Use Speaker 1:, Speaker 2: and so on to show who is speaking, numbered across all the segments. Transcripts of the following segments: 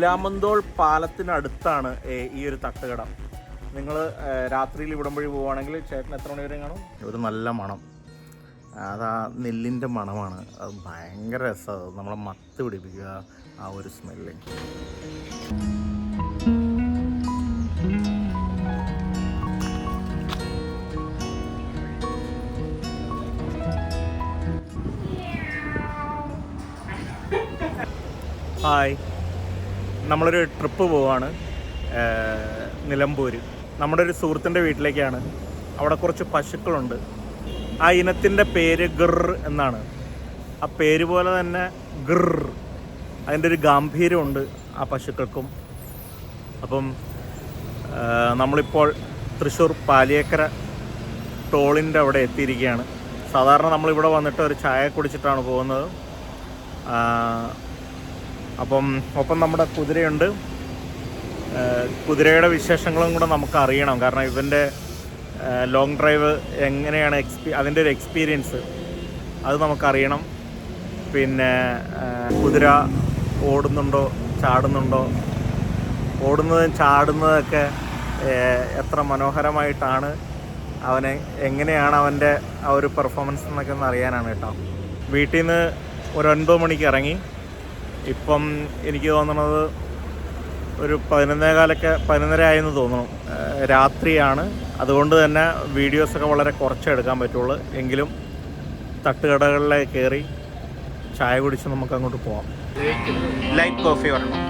Speaker 1: മൂലാമന്തോൾ പാലത്തിനടുത്താണ് ഈ ഒരു തട്ടുകട. നിങ്ങൾ രാത്രിയിൽ ഇവിടം വഴി പോവുകയാണെങ്കിൽ ചേട്ടൻ എത്ര മണി വരെ കാണും? ഒരു നല്ല മണം, അതാ നെല്ലിൻ്റെ മണമാണ്. അത് ഭയങ്കര രസമാണ്, നമ്മളെ മത്ത് പിടിപ്പിക്കുക ആ ഒരു സ്മെല്ല്. ഹായ്, നമ്മളൊരു ട്രിപ്പ് പോവാണ് നിലമ്പൂർ. നമ്മുടെ ഒരു സുഹൃത്തിൻ്റെ വീട്ടിലേക്കാണ്. അവിടെ കുറച്ച് പശുക്കളുണ്ട്. ആ ഇനത്തിൻ്റെ പേര് ഗിർ എന്നാണ്. ആ പേര് പോലെ തന്നെ ഗിർ, അതിൻ്റെ ഒരു ഗാംഭീര്യമുണ്ട് ആ പശുക്കൾക്കും. അപ്പം നമ്മളിപ്പോൾ തൃശ്ശൂർ പാലിയേക്കര ടോളിൻ്റെ അവിടെ എത്തിയിരിക്കുകയാണ്. സാധാരണ നമ്മളിവിടെ വന്നിട്ട് ഒരു ചായ കുടിച്ചിട്ടാണ് പോകുന്നത്. അപ്പം ഒപ്പം നമ്മുടെ കുതിരയുണ്ട്. കുതിരയുടെ വിശേഷങ്ങളും കൂടെ നമുക്ക് അറിയണം. കാരണം ഇവൻ്റെ ലോങ് ഡ്രൈവ് എങ്ങനെയാണ് അതിൻ്റെ ഒരു എക്സ്പീരിയൻസ് അത് നമുക്കറിയണം. പിന്നെ കുതിര ഓടുന്നുണ്ടോ ചാടുന്നുണ്ടോ, ഓടുന്നതും ചാടുന്നതൊക്കെ എത്ര മനോഹരമായിട്ടാണ്, എങ്ങനെയാണ് അവൻ്റെ ആ ഒരു പെർഫോമൻസ് എന്നൊക്കെ ഒന്ന് അറിയാനാണ് കേട്ടോ. വീട്ടിൽ നിന്ന് ഒരു 9 മണിക്ക് ഇറങ്ങി. ഇപ്പം എനിക്ക് തോന്നുന്നത് ഒരു 11:15 ആയെന്ന് തോന്നുന്നു. രാത്രിയാണ്. അതുകൊണ്ട് തന്നെ വീഡിയോസൊക്കെ വളരെ കുറച്ച് എടുക്കാൻ പറ്റുള്ളൂ. എങ്കിലും തട്ടുകടകളിലേക്ക് കയറി ചായ കുടിച്ച് നമുക്ക് അങ്ങോട്ട് പോവാം. ലൈറ്റ് കോഫി വരണം.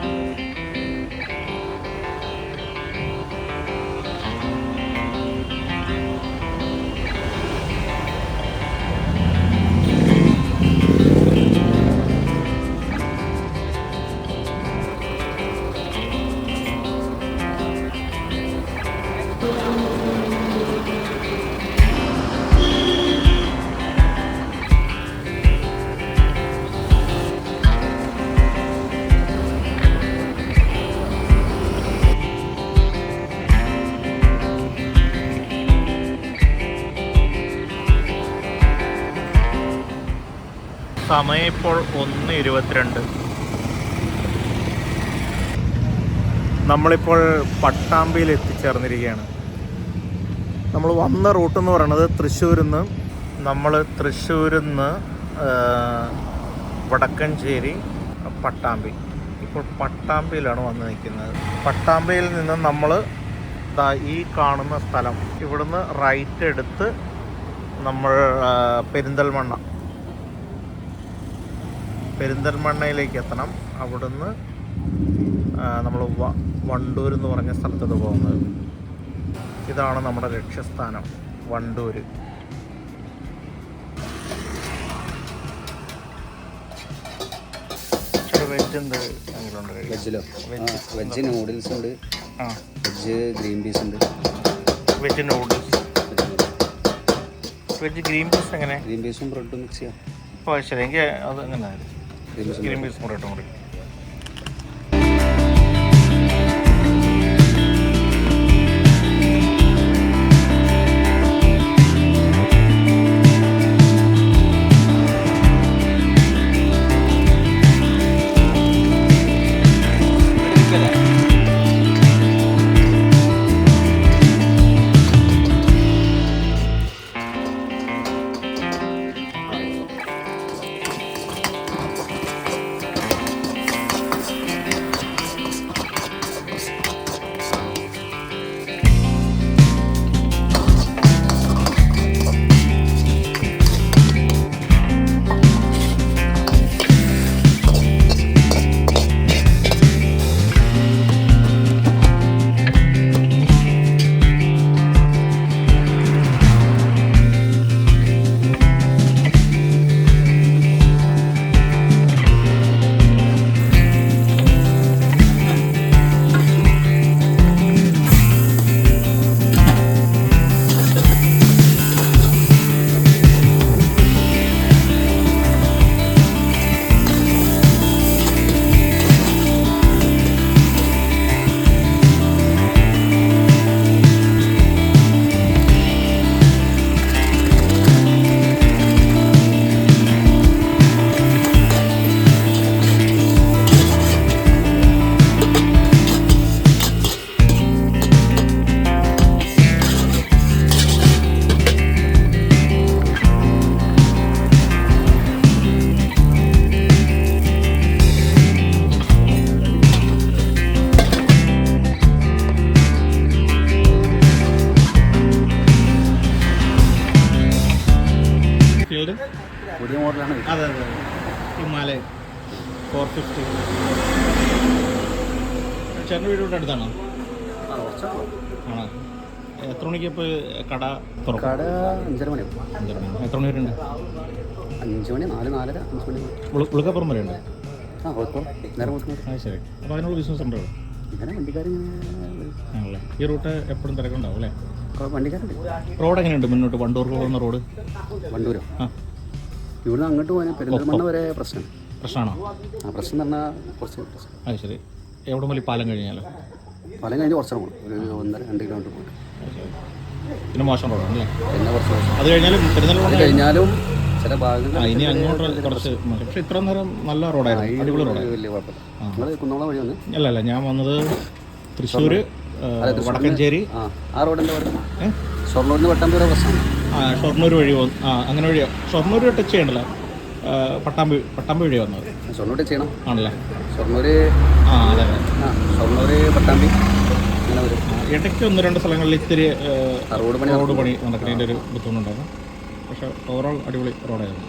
Speaker 1: സമയം ഇപ്പോൾ 1:22. നമ്മളിപ്പോൾ പട്ടാമ്പിയിൽ എത്തിച്ചേർന്നിരിക്കുകയാണ്. നമ്മൾ വന്ന റൂട്ട് എന്ന് പറയുന്നത് തൃശ്ശൂരിൽ നിന്ന് വടക്കഞ്ചേരി, പട്ടാമ്പി. ഇപ്പോൾ പട്ടാമ്പിയിലാണ് വന്ന് നിൽക്കുന്നത്. പട്ടാമ്പിയിൽ നിന്ന് നമ്മൾ ഈ കാണുന്ന സ്ഥലം, ഇവിടുന്ന് റൈറ്റ് എടുത്ത് നമ്മൾ പെരിന്തൽമണ്ണയിലേക്ക് എത്തണം. അവിടുന്ന് നമ്മൾ വണ്ടൂർ എന്ന് പറഞ്ഞ സ്ഥലത്തോട്ട് പോകുന്നത്. ഇതാണ് നമ്മുടെ ലക്ഷ്യസ്ഥാനം, വണ്ടൂർ. വെജ് എന്ത് എങ്ങനെയുണ്ട്?
Speaker 2: വെജ് നൂഡിൽസ് ഉണ്ട്, വെജ് ഗ്രീൻ പീസ് ഉണ്ട്.
Speaker 1: Veg noodles, veg green peas എങ്ങനെ?
Speaker 2: ഗ്രീൻ പീസും ബ്രെഡും മിക്സ് ചെയ്യാം.
Speaker 1: അപ്പോൾ ശരി, എനിക്ക് അത് എങ്ങനെ ഗ്രീൻ പീസും ബ്രെഡും കൂടി.
Speaker 2: പുതിയ മോഡലാണ്.
Speaker 1: അതെ അതെ ഹിമാലയൻ 450. ചേട്ടൻ്റെ വീട് ഇവിടെ അടുത്താണോ? ആണോ? എത്ര മണിക്ക് ഇപ്പോൾ കട തുറക്കും?
Speaker 2: കട 5:30 മണിയാവും.
Speaker 1: 5:30 മണി. എത്ര മണി വരെയുണ്ട്?
Speaker 2: 5 മണി, 4, 4:30, 5 മണി.
Speaker 1: ഉളുക്കപ്പുറം വരെയുണ്ട്.
Speaker 2: കുഴപ്പം നേരം കൊടുക്കുന്നത്.
Speaker 1: ശരി. അപ്പോൾ അതിനുള്ള ബിസിനസ് ഉണ്ടോ?
Speaker 2: ഇങ്ങനെ വണ്ടിക്കാരിങ്ങനെ
Speaker 1: ആണല്ലേ. ഈ റൂട്ട് എപ്പോഴും തിരക്കുണ്ടാവും അല്ലേ?
Speaker 2: വണ്ടിക്കാരുണ്ട്.
Speaker 1: റോഡ് എങ്ങനെയുണ്ട് മുന്നോട്ട്? വണ്ടൂർക്ക് പോകുന്ന റോഡ്?
Speaker 2: വണ്ടൂരോ?
Speaker 1: ആ,
Speaker 2: ഇവിടുന്ന് അങ്ങോട്ട് പോകാൻ പെരിന്തൽമണ്ണ വരെ പ്രശ്നമാണ്.
Speaker 1: പ്രശ്നമാണോ?
Speaker 2: പ്രശ്നം എന്ന് പറഞ്ഞാൽ കുറച്ച് പ്രശ്നം.
Speaker 1: അത് ശരി. എവിടെ മുതൽ പാലം കഴിഞ്ഞാലോ?
Speaker 2: പാലം കഴിഞ്ഞ് കുറച്ച് പോകണം, ഒരു 1.5-2 കിലോമീറ്റർ പോകും.
Speaker 1: പിന്നെ മോശം റോഡാണ് അല്ലേ?
Speaker 2: പിന്നെ കുറച്ച് മോശം.
Speaker 1: അത് കഴിഞ്ഞാലും
Speaker 2: അത് കഴിഞ്ഞാലും ചില ഭാഗങ്ങൾ
Speaker 1: ഇനി അങ്ങോട്ട് കുറച്ച് മോശം. പക്ഷേ ഇത്ര നേരം നല്ല റോഡായിരുന്നു, അടിപൊളി റോഡായിരുന്നു.
Speaker 2: വലിയ കുഴപ്പമില്ല. നിങ്ങൾ കുന്നോളം വഴി വന്ന്?
Speaker 1: അല്ല ഞാൻ വന്നത് തൃശ്ശൂർ വടക്കഞ്ചേരി.
Speaker 2: ആ റോഡിൻ്റെ അവിടെ ഷൊർണൂരിന് പട്ടാമ്പി വരെ പ്രശ്നമാണ്.
Speaker 1: ഷൊർണൂർ വഴി അങ്ങനെ വഴിയോ? ഷൊർണൂർ ടച്ച് ചെയ്യണ്ടല്ലോ, പട്ടാമ്പി വഴി വന്നത്.
Speaker 2: ഷൊർണൂർ ടച്ച് ചെയ്യണം
Speaker 1: ആണല്ലേ?
Speaker 2: ഷൊർണൂർ
Speaker 1: അതെ അതെ.
Speaker 2: ഷൊർണൂർ പട്ടാമ്പി അങ്ങനെ വരും.
Speaker 1: ഇടയ്ക്ക് 1-2 സ്ഥലങ്ങളിൽ ഇത്തിരി
Speaker 2: റോഡ്
Speaker 1: പണി നടക്കുന്നതിൻ്റെ ഒരു ബുദ്ധിമുട്ടുണ്ടായിരുന്നു. പക്ഷേ ഓവറോൾ അടിപൊളി റോഡായിരുന്നു.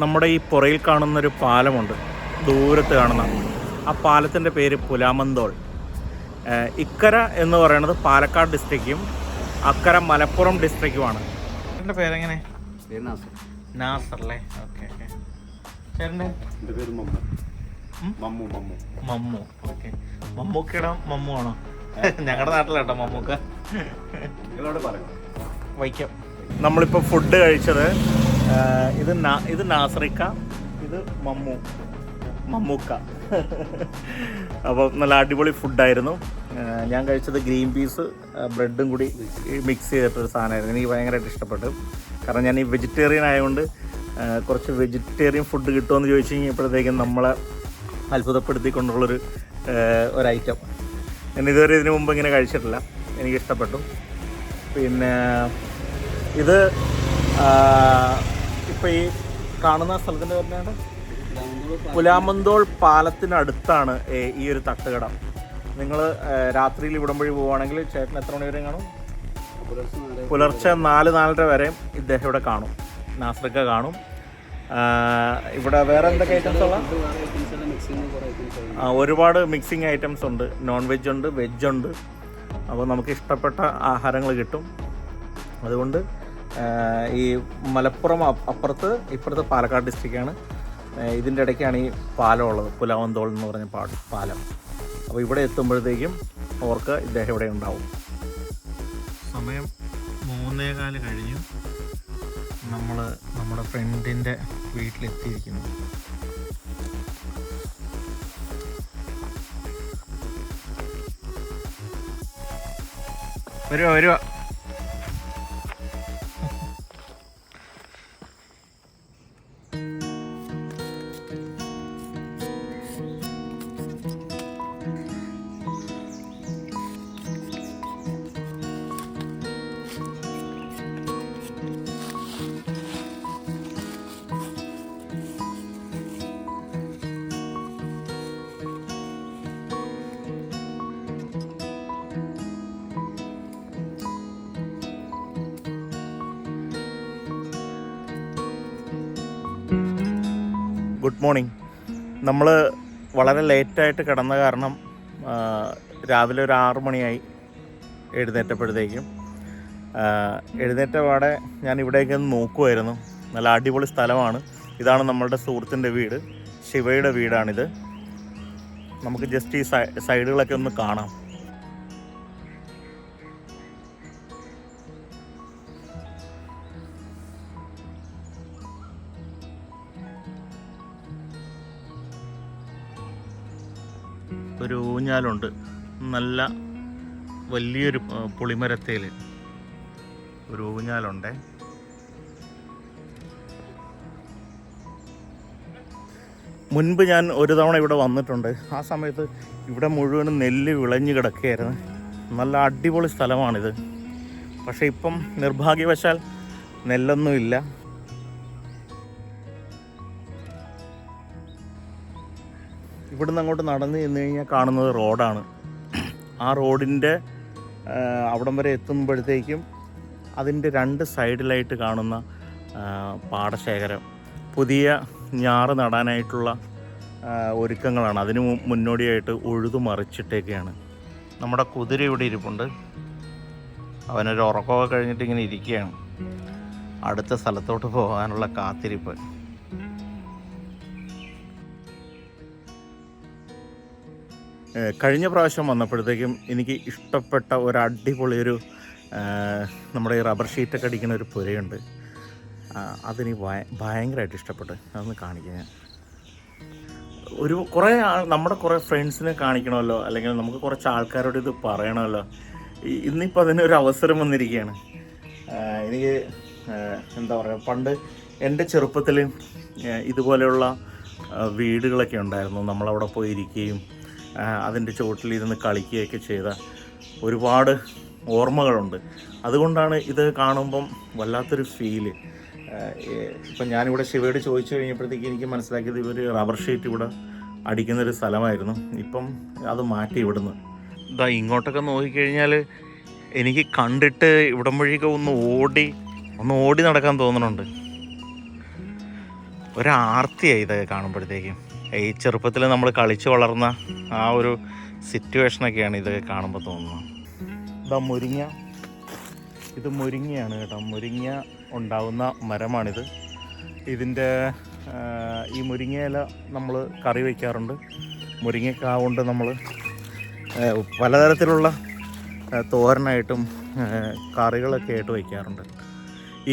Speaker 1: നമ്മുടെ ഈ പുറയിൽ കാണുന്നൊരു പാലമുണ്ട്, ദൂരത്ത് കാണുന്ന ആ പാലത്തിൻ്റെ പേര് പുലാമന്തോൾ. ഇക്കര എന്ന് പറയുന്നത് പാലക്കാട് ഡിസ്ട്രിക്റ്റും അക്കര മലപ്പുറം ഡിസ്ട്രിക്റ്റുമാണ്. എൻ്റെ പേരെങ്ങനെ? നാസർ അല്ലേ? Okay okay. ചേട്ടൻ്റെ?
Speaker 2: എൻ്റെ പേര് മമ്മു.
Speaker 1: മമ്മു. ഓക്കെ. മമ്മൂക്കയുടെ മമ്മു ആണോ? ഞങ്ങളുടെ നാട്ടിലാട്ടോ മമ്മൂക്ക. വൈക്കം. നമ്മളിപ്പോൾ ഫുഡ് കഴിച്ചത് ഇത് നാസറിക്ക, ഇത് മമ്മൂക്ക. അപ്പോൾ നല്ല അടിപൊളി ഫുഡായിരുന്നു. ഞാൻ കഴിച്ചത് ഗ്രീൻ പീസ് ബ്രെഡും കൂടി മിക്സ് ചെയ്തിട്ടൊരു സാധനമായിരുന്നു. എനിക്ക് ഭയങ്കരമായിട്ട് ഇഷ്ടപ്പെട്ടു. കാരണം ഞാൻ ഈ വെജിറ്റേറിയൻ ആയതുകൊണ്ട് കുറച്ച് വെജിറ്റേറിയൻ ഫുഡ് കിട്ടുമെന്ന് ചോദിച്ചു കഴിഞ്ഞപ്പോഴത്തേക്കും നമ്മളെ അത്ഭുതപ്പെടുത്തിക്കൊണ്ടുള്ളൊരു ഐറ്റം. ഞാൻ ഇതുവരെ ഇതിനു മുമ്പ് ഇങ്ങനെ കഴിച്ചിട്ടില്ല, എനിക്കിഷ്ടപ്പെട്ടു. പിന്നെ ഇത് ഇപ്പോൾ ഈ കാണുന്ന സ്ഥലത്തിൻ്റെ പേരിലാണ് പുലാമന്തോൾ പാലത്തിനടുത്താണ് ഈ ഒരു തട്ടുകട. നിങ്ങൾ രാത്രിയിൽ ഇവിടം വഴി പോവുകയാണെങ്കിൽ ചേട്ടൻ എത്ര മണി വരെ കാണും? പുലർച്ചെ 4-4:30 വരെയും ഇദ്ദേഹം ഇവിടെ കാണും, നാസറിക്ക കാണും. ഇവിടെ വേറെ എന്തൊക്കെ ഐറ്റംസ് ഉള്ള? ഒരുപാട് മിക്സിങ് ഐറ്റംസ് ഉണ്ട്. നോൺ വെജ് ഉണ്ട്, വെജ് ഉണ്ട്. അപ്പോൾ നമുക്ക് ഇഷ്ടപ്പെട്ട ആഹാരങ്ങൾ കിട്ടും. അതുകൊണ്ട് ഈ മലപ്പുറം അപ്പുറത്ത് ഇപ്പുറത്ത് പാലക്കാട് ഡിസ്ട്രിക്റ്റാണ്. ഇതിൻ്റെ ഇടയ്ക്കാണ് ഈ പാലം ഉള്ളത്, പുലാമന്തോൾ എന്ന് പറഞ്ഞ പാലം. അപ്പോൾ ഇവിടെ എത്തുമ്പോഴത്തേക്കും ഓർക്ക് ഇദ്ദേഹം ഇവിടെ ഉണ്ടാവും. സമയം 3:15 കഴിഞ്ഞു. നമ്മൾ നമ്മുടെ ഫ്രണ്ടിൻ്റെ വീട്ടിലെത്തിയിരിക്കുന്നു. വരുവാ. Good morning. നമ്മൾ വളരെ ലേറ്റായിട്ട് കിടന്ന കാരണം രാവിലെ ഒരു 6 മണിയായി എഴുന്നേറ്റപ്പോഴത്തേക്കും. എഴുന്നേറ്റ പാടെ ഞാൻ ഇവിടേക്കൊന്ന് നോക്കുമായിരുന്നു. നല്ല അടിപൊളി സ്ഥലമാണ്. ഇതാണ് നമ്മളുടെ സുഹൃത്തിൻ്റെ വീട്, ശിവയുടെ വീടാണിത്. നമുക്ക് ജസ്റ്റ് ഈ സൈഡുകളൊക്കെ ഒന്ന് കാണാം. ഒരു ഊഞ്ഞാലുണ്ട്, നല്ല വലിയൊരു പുളിമരത്തേൽ ഒരു ഊഞ്ഞാലുണ്ട്. മുൻപ് ഞാൻ ഒരു തവണ ഇവിടെ വന്നിട്ടുണ്ട്. ആ സമയത്ത് ഇവിടെ മുഴുവനും നെല്ല് വിളഞ്ഞു കിടക്കുകയായിരുന്നു. നല്ല അടിപൊളി സ്ഥലമാണിത്. പക്ഷേ ഇപ്പം നിർഭാഗ്യവശാൽ നെല്ലൊന്നുമില്ല. ഇവിടുന്ന് അങ്ങോട്ട് നടന്ന് ചെന്ന് കഴിഞ്ഞാൽ കാണുന്നത് റോഡാണ്. ആ റോഡിൻ്റെ അവിടം വരെ എത്തുമ്പോഴത്തേക്കും അതിൻ്റെ 2 സൈഡിലായിട്ട് കാണുന്ന പാടശേഖരം പുതിയ ഞാറ് നടാനായിട്ടുള്ള ഒരുക്കങ്ങളാണ്. അതിന് മുന്നോടിയായിട്ട് ഉഴുതു മറിച്ചിട്ടേക്കാണ്. നമ്മുടെ കുതിര ഇവിടെ ഇരിപ്പുണ്ട്. അവനൊരു ഉറക്കമൊക്കെ കഴിഞ്ഞിട്ട് ഇങ്ങനെ ഇരിക്കുകയാണ്. അടുത്ത സ്ഥലത്തോട്ട് പോകാനുള്ള കാത്തിരിപ്പ്. കഴിഞ്ഞ പ്രാവശ്യം വന്നപ്പോഴത്തേക്കും എനിക്ക് ഇഷ്ടപ്പെട്ട ഒരു അടിപൊളിയൊരു നമ്മുടെ ഈ റബ്ബർ ഷീറ്റൊക്കെ അടിക്കുന്ന ഒരു പുരയുണ്ട്. അതെനിക്ക് ഭയങ്കരമായിട്ട് ഇഷ്ടപ്പെട്ടു. അതൊന്ന് കാണിക്കാം ഞാൻ. നമ്മുടെ കുറേ ഫ്രണ്ട്സിനെ കാണിക്കണമല്ലോ, അല്ലെങ്കിൽ നമുക്ക് കുറച്ച് ആൾക്കാരോട് ഇത് പറയണമല്ലോ. ഇന്നിപ്പോൾ അതിനൊരു അവസരം വന്നിരിക്കുകയാണ്. എനിക്ക് എന്താ പറയുക, പണ്ട് എൻ്റെ ചെറുപ്പത്തിൽ ഇതുപോലെയുള്ള വീടുകളൊക്കെ ഉണ്ടായിരുന്നു. നമ്മളവിടെ പോയി ഇരിക്കുകയും അതിൻ്റെ ചുവട്ടിലിരുന്ന് കളിക്കുകയൊക്കെ ചെയ്ത ഒരുപാട് ഓർമ്മകളുണ്ട്. അതുകൊണ്ടാണ് ഇത് കാണുമ്പം വല്ലാത്തൊരു ഫീല്. ഇപ്പം ഞാനിവിടെ ശിവയോട് ചോദിച്ചു കഴിഞ്ഞപ്പോഴത്തേക്ക് എനിക്ക് മനസ്സിലാക്കിയത് ഇവർ റബ്ബർ ഷീറ്റ് ഇവിടെ അടിക്കുന്നൊരു സ്ഥലമായിരുന്നു. ഇപ്പം അത് മാറ്റി ഇവിടുന്ന് ഇതാ ഇങ്ങോട്ടൊക്കെ നോക്കിക്കഴിഞ്ഞാൽ എനിക്ക് കണ്ടിട്ട് ഇവിടം വഴിയൊക്കെ ഒന്ന് ഓടി നടക്കാൻ തോന്നുന്നുണ്ട്. ഒരാർത്തിയായി ഇതൊക്കെ കാണുമ്പോഴത്തേക്കും. ഈ ചെറുപ്പത്തിൽ നമ്മൾ കളിച്ച് വളർന്ന ആ ഒരു സിറ്റുവേഷനൊക്കെയാണ് ഇതൊക്കെ കാണുമ്പോൾ തോന്നുന്നത്. ഇതാ മുരിങ്ങ, ഇത് മുരിങ്ങയാണ് കേട്ടോ. മുരിങ്ങ ഉണ്ടാവുന്ന മരമാണിത്. ഇതിൻ്റെ ഈ മുരിങ്ങയില നമ്മൾ കറി വയ്ക്കാറുണ്ട്. മുരിങ്ങക്കാ കൊണ്ട് നമ്മൾ പലതരത്തിലുള്ള തോരനായിട്ടും കറികളൊക്കെ ആയിട്ട് വയ്ക്കാറുണ്ട്.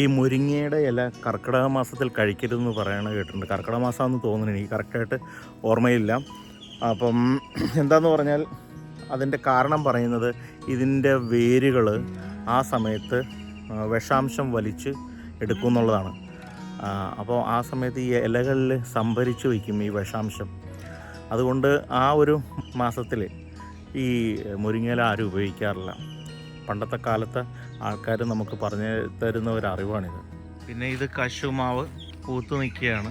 Speaker 1: ഈ മുരിങ്ങയുടെ ഇല കർക്കിടക മാസത്തിൽ കഴിക്കരുതെന്ന് പറയണ കേട്ടിട്ടുണ്ട്. കർക്കിടക മാസമാണെന്ന് തോന്നുന്നു, എനിക്ക് കറക്റ്റായിട്ട് ഓർമ്മയില്ല. അപ്പം എന്താണെന്ന് പറഞ്ഞാൽ അതിൻ്റെ കാരണം പറയുന്നത് ഇതിൻ്റെ വേരുകൾ ആ സമയത്ത് വിഷാംശം വലിച്ച് എടുക്കും എന്നുള്ളതാണ്. അപ്പോൾ ആ സമയത്ത് ഈ ഇലകളിൽ സംഭരിച്ച് വയ്ക്കും ഈ വിഷാംശം. അതുകൊണ്ട് ആ ഒരു മാസത്തിൽ ഈ മുരിങ്ങയില ആരും ഉപയോഗിക്കാറില്ല. പണ്ടത്തെ കാലത്തെ ആൾക്കാർ നമുക്ക് പറഞ്ഞു തരുന്ന ഒരു അറിവാണിത്. പിന്നെ ഇത് കശുമാവ് പൂത്തു നിൽക്കുകയാണ്.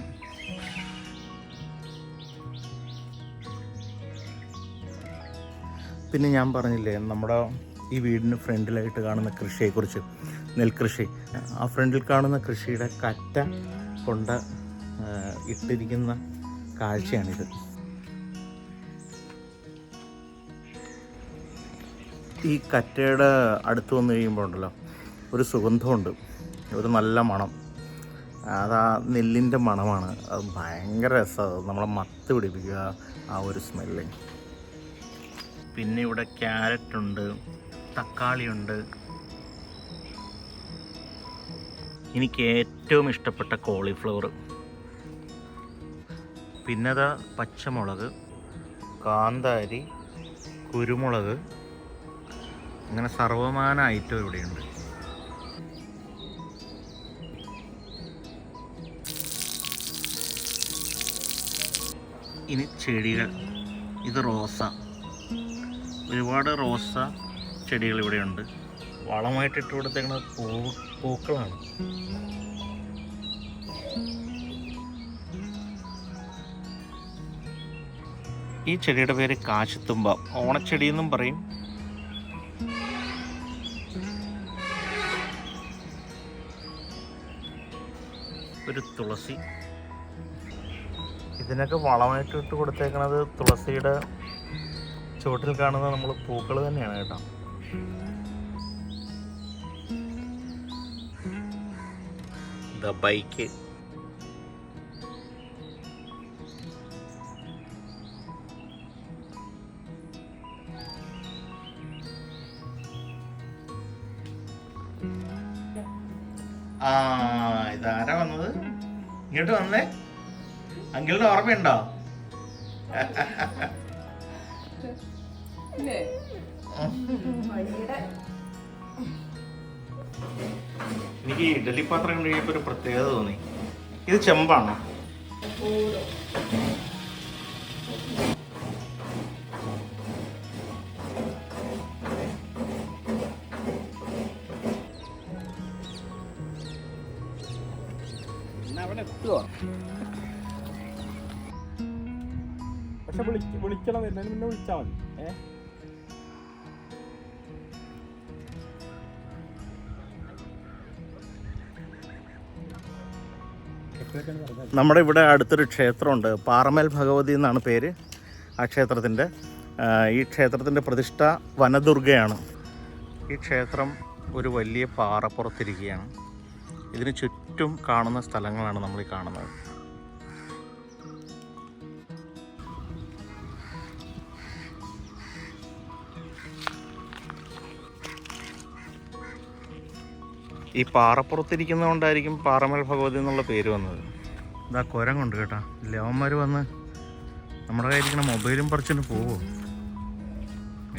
Speaker 1: പിന്നെ ഞാൻ പറഞ്ഞില്ലേ നമ്മുടെ ഈ വീടിന് ഫ്രണ്ടിലായിട്ട് കാണുന്ന കൃഷിയെക്കുറിച്ച്, നെൽകൃഷി. ആ ഫ്രണ്ടിൽ കാണുന്ന കൃഷിയുടെ കറ്റ കൊണ്ട് ഇട്ടിരിക്കുന്ന കാഴ്ചയാണിത്. ഈ കറ്റയുടെ അടുത്ത് വന്നു കഴിയുമ്പോൾ ഉണ്ടല്ലോ ഒരു സുഗന്ധമുണ്ട്, ഒരു നല്ല മണം. അത് ആ നെല്ലിൻ്റെ മണമാണ്. അത് ഭയങ്കര രസമാണ്. നമ്മളെ മത്ത് പിടിപ്പിക്കുക ആ ഒരു സ്മെല്ല്. പിന്നെ ഇവിടെ ക്യാരറ്റുണ്ട്, തക്കാളിയുണ്ട്. എനിക്ക് ഏറ്റവും ഇഷ്ടപ്പെട്ട കോളിഫ്ലവർ. പിന്നെ അതാ പച്ചമുളക്, കാന്താരി, കുരുമുളക്, അങ്ങനെ സർവമാന ഐറ്റം ഇവിടെയുണ്ട്. ഇനി ചെടികൾ. ഇത് റോസ. ഒരുപാട് റോസ ചെടികൾ ഇവിടെയുണ്ട്. വളമായിട്ട് ഇട്ട് കൊടുത്തേക്കുന്ന പൂക്കളാണ്. ഈ ചെടിയുടെ പേര് കാശിത്തുമ്പ. ഓണച്ചെടി എന്നും പറയും. ഒരു തുളസി. ഇതിനൊക്കെ വളമായിട്ട് ഇട്ട് കൊടുത്തേക്കണത് തുളസിയുടെ ചുവട്ടിൽ കാണുന്ന നമ്മൾ പൂക്കൾ തന്നെയാണ് കേട്ടോ. ബൈക്ക്. ഇതാരാ വന്നത്? ഇങ്ങോട്ട് വന്നേ. അങ്കിളിന് ഓർമ്മയുണ്ടോ? എനിക്ക് ഇഡലി പാത്രം കഴിയപ്പോ ഒരു പ്രത്യേകത തോന്നി. ഇത് ചെമ്പാണോ?
Speaker 3: എത്തുക. പക്ഷെ വിളിക്കണം, വരുന്നതിന് മുന്നേ വിളിച്ചാൽ മതി.
Speaker 1: നമ്മുടെ ഇവിടെ അടുത്തൊരു ക്ഷേത്രമുണ്ട്, പാറമേൽ ഭഗവതി എന്നാണ് പേര് ആ ക്ഷേത്രത്തിൻ്റെ. ഈ ക്ഷേത്രത്തിൻ്റെ പ്രതിഷ്ഠ വനദുർഗയാണ്. ഈ ക്ഷേത്രം ഒരു വലിയ പാറപ്പുറത്തിരിക്കുകയാണ്. ഇതിന് ചുറ്റും കാണുന്ന സ്ഥലങ്ങളാണ് നമ്മൾ ഈ കാണുന്നത്. ഈ പാറപ്പുറത്തിരിക്കുന്നതുകൊണ്ടായിരിക്കും പാറമേൽ ഭഗവതി എന്നുള്ള പേര് വന്നത്. ഇതാ കുരങ്ങുണ്ട് കേട്ടോ. ലേവന്മാർ വന്ന് നമ്മുടെ കയ്യിരിക്കുന്ന മൊബൈലും പറിച്ചിട്ട് പോവോ?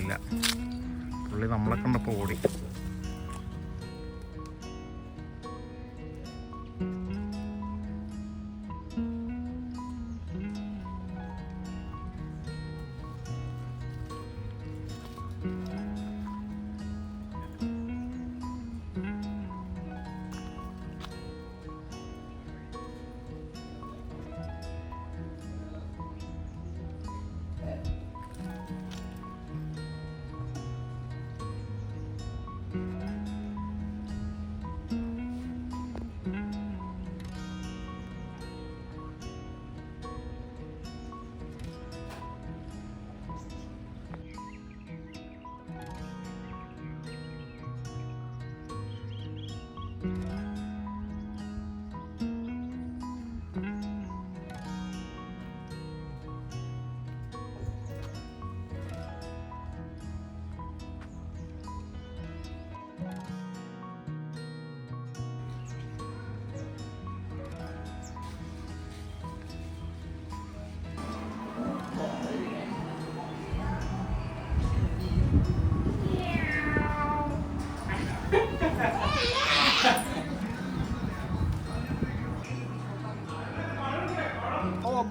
Speaker 1: ഇല്ല, പുള്ളി നമ്മളെ കണ്ടപ്പോൾ ഓടി.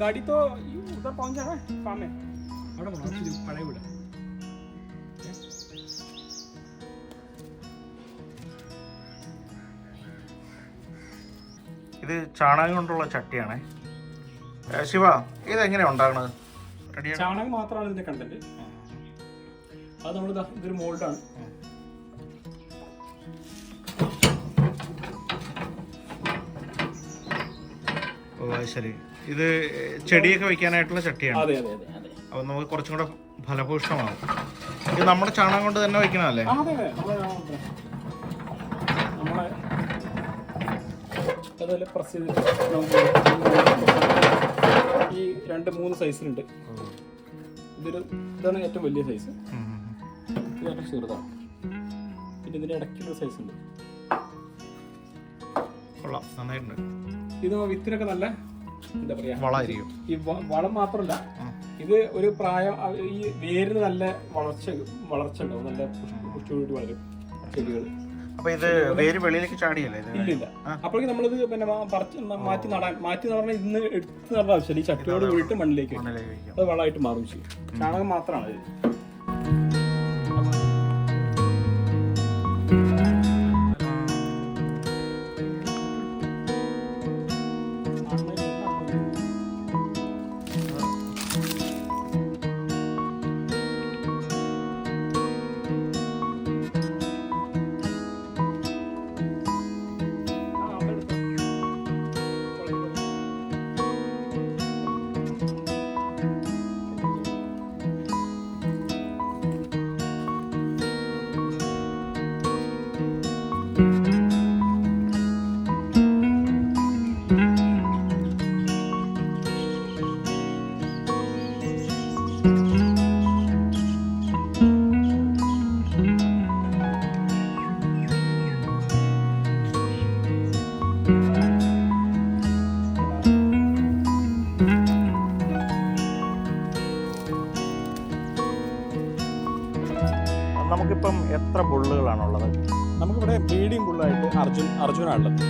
Speaker 3: गाड़ी तो उधर पहुंच जाना फार्म में. അവിടെ പോണം, പഴയ വീട്.
Speaker 1: ഇത് ചാണകം കൊണ്ടുള്ള ചട്ടിയാണേ. ശിവ, ഇതെങ്ങനെയാണ് ഉണ്ടാകുന്നത്?
Speaker 3: ചാണകം മാത്രമാണ് ഇതിന്റെ കണ്ടന്റ്. അത് നമ്മൾ ഇതൊരു മോൾഡാണ്.
Speaker 1: ശരി, ഇത് ചെടിയൊക്കെ വെക്കാനായിട്ടുള്ള ചട്ടിയാണ്.
Speaker 3: അതെ അതെ അതെ അതെ.
Speaker 1: അപ്പൊ നമുക്ക് കുറച്ചും കൂടെ ഫലഭൂഷ്ടമാകും. ഇത് നമ്മുടെ ചാണകം കൊണ്ട് തന്നെ വെക്കണല്ലേ?
Speaker 3: നമ്മളെ അതുപോലെ പ്രസ് ചെയ്തിട്ട് ഈ 2-3 സൈസിലുണ്ട്. ഇതാണ് ഏറ്റവും വലിയ സൈസ്. ഇത് ഏറ്റവും ചെറുതാണ്. പിന്നെ ഇതിന്റെ ഇടയ്ക്കുള്ള സൈസ് ഉണ്ട്.
Speaker 1: കൊള്ളാം, നന്നായിട്ടുണ്ട്.
Speaker 3: ഇത് വിത്തിനൊക്കെ നല്ല എന്താ പറയാ,
Speaker 1: വളമായിരിക്കും.
Speaker 3: ഈ വളം മാത്രമല്ല, ഇത് ഒരു പ്രായം ഈ വേരിന് നല്ല വളർച്ച ഉണ്ടാവും. നല്ല പുഷ്ടിയോട് വളരും ചെടികൾ.
Speaker 1: അപ്പൊ ഇത് വേര് വെളിയിലേക്ക് ചാടിയല്ലേ?
Speaker 3: ഇല്ലില്ല. അപ്പോഴേക്കും നമ്മളിത് പിന്നെ മാറ്റി നടാൻ ഇന്ന് എടുത്ത് നടന്ന ആവശ്യമില്ല. ഈ ചട്ടിയോട് വീട്ട് മണ്ണിലേക്ക് അത് വളമായിട്ട് മാറും ചെയ്യും. ചാണകം മാത്രമാണ് ഇത്.
Speaker 1: നമുക്കിപ്പം എത്ര ബുള്ളുകളാണുള്ളത്?
Speaker 3: നമുക്കിവിടെ ബ്രീഡിംഗ് ബുള്ളായിട്ട് അർജുനാണുള്ളത്.